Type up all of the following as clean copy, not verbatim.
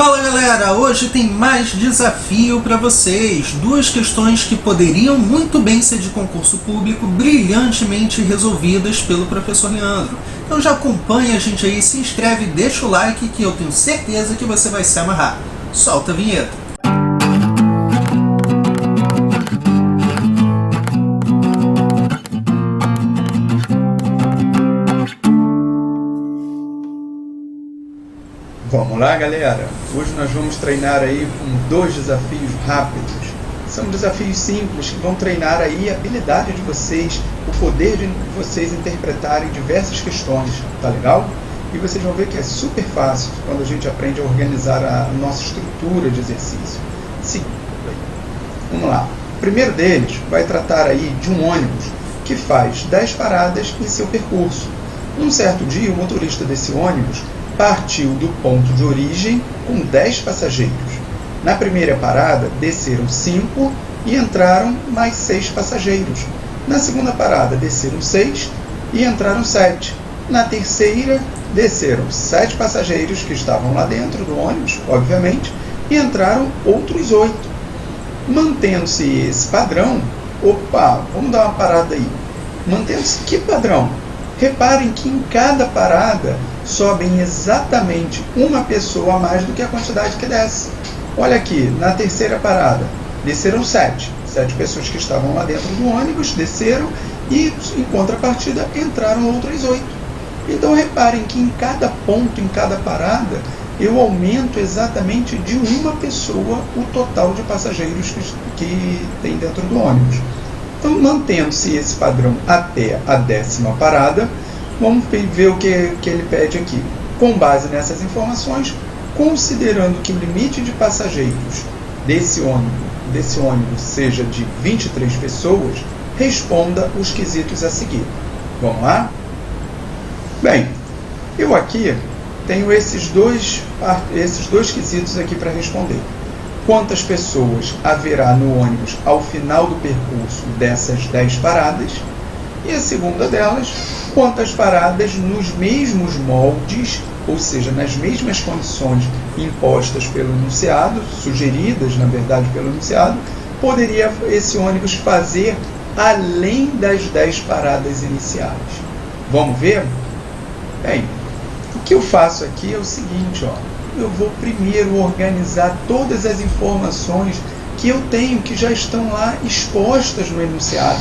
Fala galera, hoje tem mais desafio para vocês. Duas questões que poderiam muito bem ser de concurso público, brilhantemente resolvidas pelo professor Leandro. Então já acompanha a gente aí, se inscreve, deixa o like que eu tenho certeza que você vai se amarrar. Solta a vinheta. Vamos lá, galera! Hoje nós vamos treinar aí com dois desafios rápidos. São desafios simples que vão treinar aí a habilidade de vocês, o poder de vocês interpretarem diversas questões, tá legal? E vocês vão ver que é super fácil quando a gente aprende a organizar a nossa estrutura de exercício. Sim, vamos lá. O primeiro deles vai tratar aí de um ônibus que faz 10 paradas em seu percurso. Num certo dia, o motorista desse ônibus partiu do ponto de origem com 10 passageiros. Na primeira parada, desceram 5 e entraram mais 6 passageiros. Na segunda parada, desceram 6 e entraram 7. Na terceira, desceram 7 passageiros que estavam lá dentro do ônibus, obviamente, e entraram outros 8. Mantendo-se esse padrão, vamos dar uma parada aí. Mantendo-se que padrão? Reparem que em cada parada sobem exatamente uma pessoa a mais do que a quantidade que desce. Olha aqui, na terceira parada, desceram 7. 7 pessoas que estavam lá dentro do ônibus desceram e, em contrapartida, entraram outras 8. Então, reparem que em cada ponto, em cada parada, eu aumento exatamente de uma pessoa o total de passageiros que tem dentro do ônibus. Então, mantendo-se esse padrão até a 10ª parada, vamos ver o que ele pede aqui. Com base nessas informações, considerando que o limite de passageiros desse ônibus seja de 23 pessoas, responda os quesitos a seguir. Vamos lá? Bem, eu aqui tenho esses dois quesitos aqui para responder. Quantas pessoas haverá no ônibus ao final do percurso dessas 10 paradas? E a segunda delas, quantas paradas nos mesmos moldes, ou seja, nas mesmas condições impostas pelo enunciado, sugeridas, na verdade, pelo enunciado, poderia esse ônibus fazer além das 10 paradas iniciais? Vamos ver? Bem, o que eu faço aqui é o seguinte, eu vou primeiro organizar todas as informações que eu tenho, que já estão lá expostas no enunciado.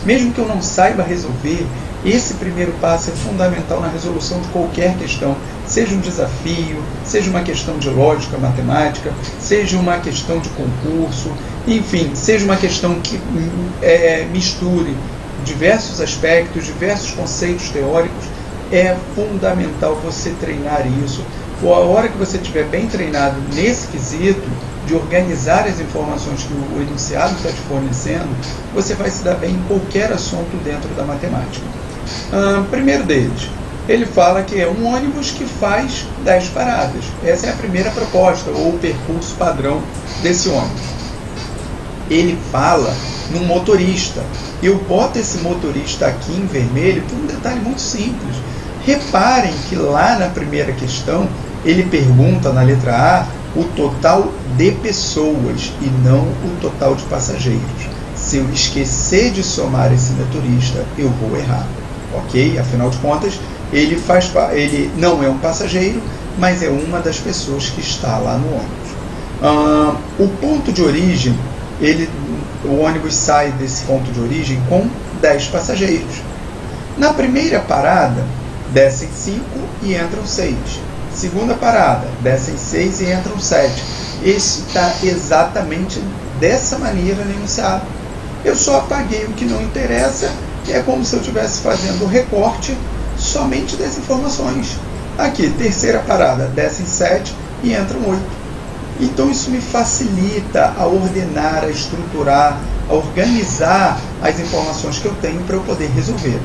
Mesmo que eu não saiba resolver, esse primeiro passo é fundamental na resolução de qualquer questão, seja um desafio, seja uma questão de lógica matemática, seja uma questão de concurso, enfim, seja uma questão que misture diversos aspectos, diversos conceitos teóricos. É fundamental você treinar isso. A hora que você estiver bem treinado nesse quesito de organizar as informações que o enunciado está te fornecendo, você vai se dar bem em qualquer assunto dentro da matemática. Primeiro deles, ele fala que é um ônibus que faz 10 paradas. Essa é a primeira proposta, ou o percurso padrão desse ônibus. Ele fala no motorista. Eu boto esse motorista aqui em vermelho por um detalhe muito simples. Reparem que lá na primeira questão, ele pergunta na letra A o total de pessoas e não o total de passageiros. Se eu esquecer de somar esse motorista, eu vou errar. Ok? Afinal de contas, ele não é um passageiro, mas é uma das pessoas que está lá no ônibus. O ponto de origem, o ônibus sai desse ponto de origem com 10 passageiros. Na primeira parada, descem 5 e entram 6. Segunda parada, descem 6 e entram 7. Esse está exatamente dessa maneira no enunciado. Eu só apaguei o que não interessa, que é como se eu estivesse fazendo o recorte somente das informações. Aqui, terceira parada, descem 7 e entram 8. Então isso me facilita a ordenar, a estruturar, a organizar as informações que eu tenho para eu poder resolver.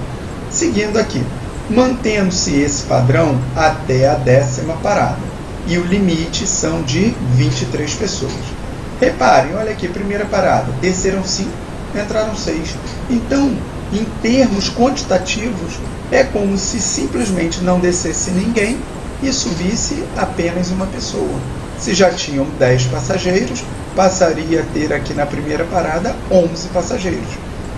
Seguindo aqui, mantendo-se esse padrão até a 10ª parada. E o limite são de 23 pessoas. Reparem, olha aqui, primeira parada, desceram 5, entraram 6. Então, em termos quantitativos, é como se simplesmente não descesse ninguém e subisse apenas uma pessoa. Se já tinham 10 passageiros, passaria a ter aqui na primeira parada 11 passageiros.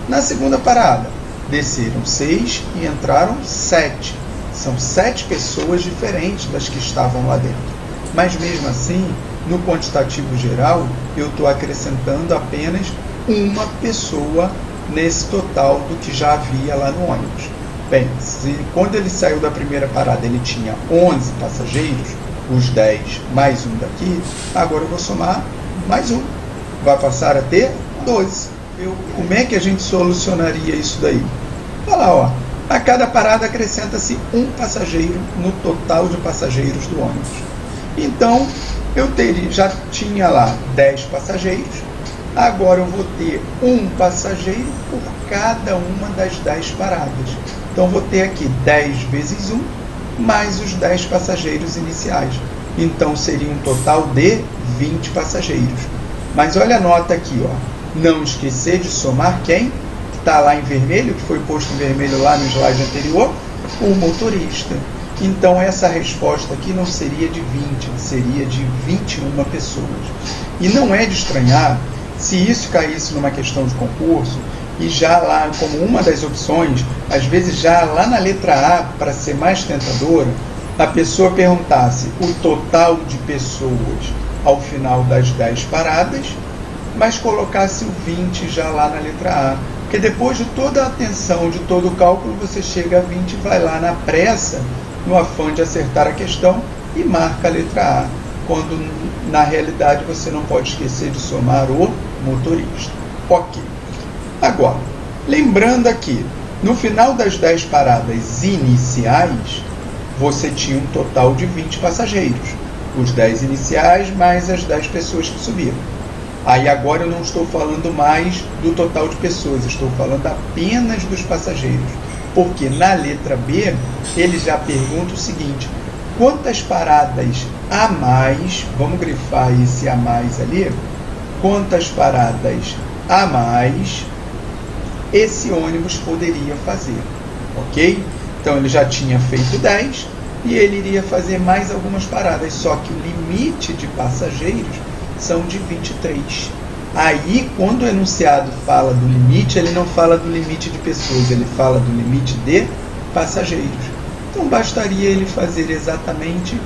Na segunda parada, desceram 6 e entraram 7. São 7 pessoas diferentes das que estavam lá dentro. Mas mesmo assim, no quantitativo geral, eu estou acrescentando apenas uma pessoa nesse total do que já havia lá no ônibus. Bem, quando ele saiu da primeira parada ele tinha 11 passageiros, os 10 mais um daqui, agora eu vou somar mais um. Vai passar a ter 12. Como é que a gente solucionaria isso daí? Olha lá, ó. A cada parada acrescenta-se um passageiro no total de passageiros do ônibus. Então, já tinha lá 10 passageiros, agora eu vou ter um passageiro por cada uma das 10 paradas. Então, vou ter aqui 10 vezes 1, mais os 10 passageiros iniciais. Então, seria um total de 20 passageiros. Mas olha a nota aqui, ó. Não esquecer de somar quem? Está lá em vermelho, que foi posto em vermelho lá no slide anterior, o motorista. Então, essa resposta aqui não seria de 20, seria de 21 pessoas. E não é de estranhar se isso caísse numa questão de concurso e já lá, como uma das opções, às vezes já lá na letra A, para ser mais tentadora, a pessoa perguntasse o total de pessoas ao final das 10 paradas, mas colocasse o 20 já lá na letra A. Porque depois de toda a atenção, de todo o cálculo, você chega a 20 e vai lá na pressa, no afã de acertar a questão, e marca a letra A, quando na realidade você não pode esquecer de somar o motorista. Ok. Agora, lembrando aqui, no final das 10 paradas iniciais, você tinha um total de 20 passageiros. Os 10 iniciais mais as 10 pessoas que subiram. Aí agora eu não estou falando mais do total de pessoas, estou falando apenas dos passageiros. Porque na letra B, ele já pergunta o seguinte: quantas paradas a mais, vamos grifar esse a mais ali, quantas paradas a mais esse ônibus poderia fazer, ok? Então ele já tinha feito 10 e ele iria fazer mais algumas paradas, só que o limite de passageiros são de 23. Aí, quando o enunciado fala do limite, ele não fala do limite de pessoas, ele fala do limite de passageiros. Então, bastaria ele fazer exatamente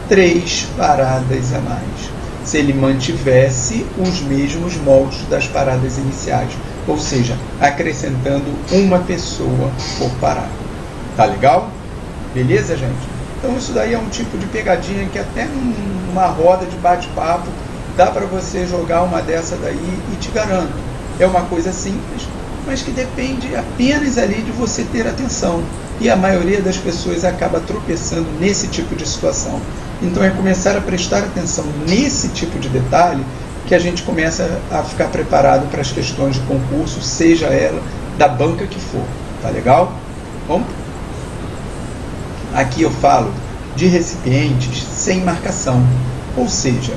3 paradas a mais, se ele mantivesse os mesmos moldes das paradas iniciais, ou seja, acrescentando uma pessoa por parada. Tá legal? Beleza, gente? Então, isso daí é um tipo de pegadinha que até numa roda de bate-papo dá para você jogar uma dessa daí e te garanto, é uma coisa simples, mas que depende apenas ali de você ter atenção. E a maioria das pessoas acaba tropeçando nesse tipo de situação. Então é começar a prestar atenção nesse tipo de detalhe que a gente começa a ficar preparado para as questões de concurso, seja ela da banca que for. Tá legal? Bom? Aqui eu falo de recipientes sem marcação, ou seja,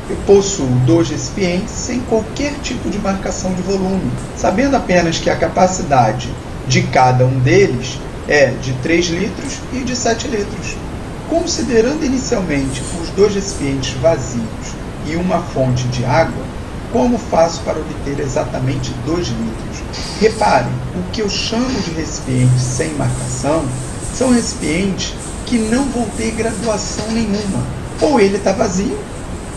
eu possuo 2 recipientes sem qualquer tipo de marcação de volume, sabendo apenas que a capacidade de cada um deles é de 3 litros e de 7 litros. Considerando inicialmente os 2 recipientes vazios e uma fonte de água, como faço para obter exatamente 2 litros? Reparem, o que eu chamo de recipientes sem marcação são recipientes que não vão ter graduação nenhuma. Ou ele está vazio,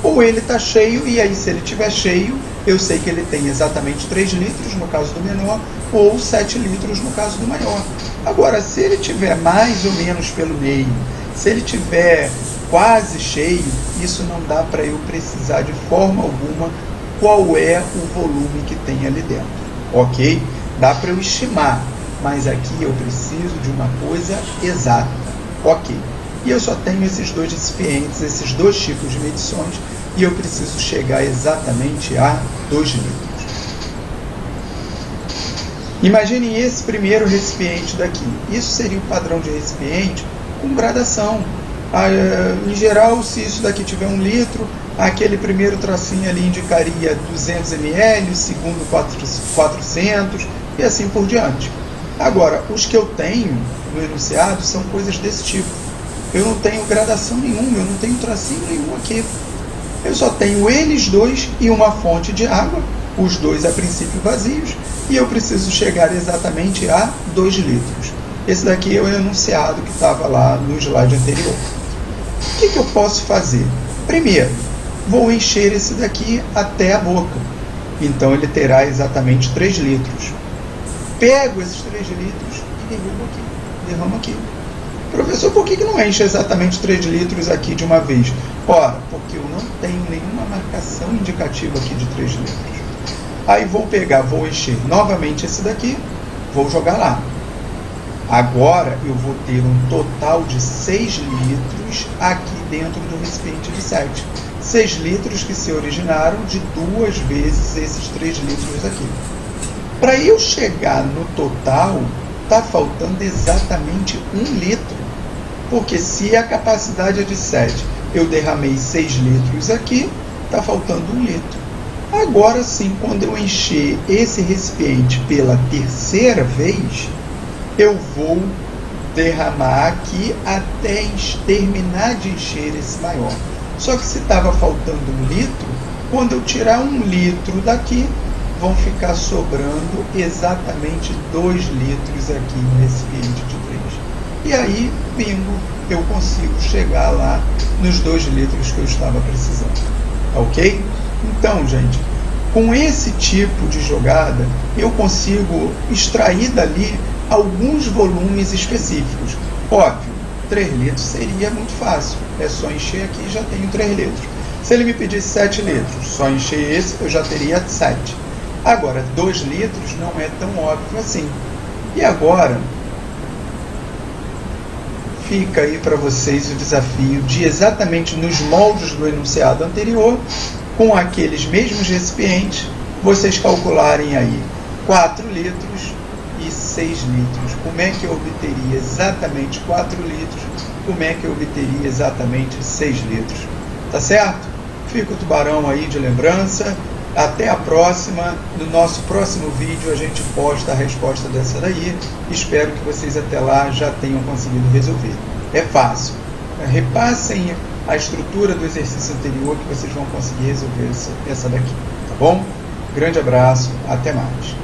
ou ele está cheio, e aí se ele estiver cheio, eu sei que ele tem exatamente 3 litros no caso do menor, ou 7 litros no caso do maior. Agora, se ele tiver mais ou menos pelo meio, se ele tiver quase cheio, isso não dá para eu precisar de forma alguma qual é o volume que tem ali dentro, ok? Dá para eu estimar, mas aqui eu preciso de uma coisa exata, ok? E eu só tenho esses 2 recipientes, esses 2 tipos de medições, e eu preciso chegar exatamente a 2 litros. Imaginem esse primeiro recipiente daqui. Isso seria o padrão de recipiente com gradação. Em geral, se isso daqui tiver 1 litro, aquele primeiro tracinho ali indicaria 200 ml, o segundo 400 e assim por diante. Agora, os que eu tenho no enunciado são coisas desse tipo. Eu não tenho gradação nenhuma, eu não tenho tracinho nenhum aqui. Eu só tenho eles dois e uma fonte de água, os dois a princípio vazios, e eu preciso chegar exatamente a 2 litros. Esse daqui é o enunciado que estava lá no slide anterior. O que eu posso fazer? Primeiro, vou encher esse daqui até a boca. Então ele terá exatamente 3 litros. Pego esses 3 litros e derramo aqui. Professor, por que não enche exatamente 3 litros aqui de uma vez? Ora, porque eu não tenho nenhuma marcação indicativa aqui de 3 litros. Aí vou encher novamente esse daqui, vou jogar lá. Agora eu vou ter um total de 6 litros aqui dentro do recipiente de 7. 6 litros que se originaram de 2 vezes esses 3 litros aqui. Para eu chegar no total, está faltando exatamente 1 litro. Porque se a capacidade é de 7, eu derramei 6 litros aqui, está faltando 1 litro. Agora sim, quando eu encher esse recipiente pela terceira vez, eu vou derramar aqui até terminar de encher esse maior. Só que se estava faltando 1 litro, quando eu tirar 1 litro daqui, vão ficar sobrando exatamente 2 litros aqui no recipiente de 3. E aí, bingo, eu consigo chegar lá nos 2 litros que eu estava precisando. Ok? Então, gente, com esse tipo de jogada, eu consigo extrair dali alguns volumes específicos. Óbvio, 3 litros seria muito fácil. É só encher aqui e já tenho 3 litros. Se ele me pedisse 7 litros, só encher esse, eu já teria 7. Agora, 2 litros não é tão óbvio assim. E agora, fica aí para vocês o desafio de exatamente nos moldes do enunciado anterior, com aqueles mesmos recipientes, vocês calcularem aí 4 litros e 6 litros. Como é que eu obteria exatamente 4 litros? Como é que eu obteria exatamente 6 litros? Tá certo? Fica o tubarão aí de lembrança. Até a próxima. No nosso próximo vídeo a gente posta a resposta dessa daí. Espero que vocês até lá já tenham conseguido resolver. É fácil. Repassem a estrutura do exercício anterior que vocês vão conseguir resolver essa daqui. Tá bom? Grande abraço. Até mais.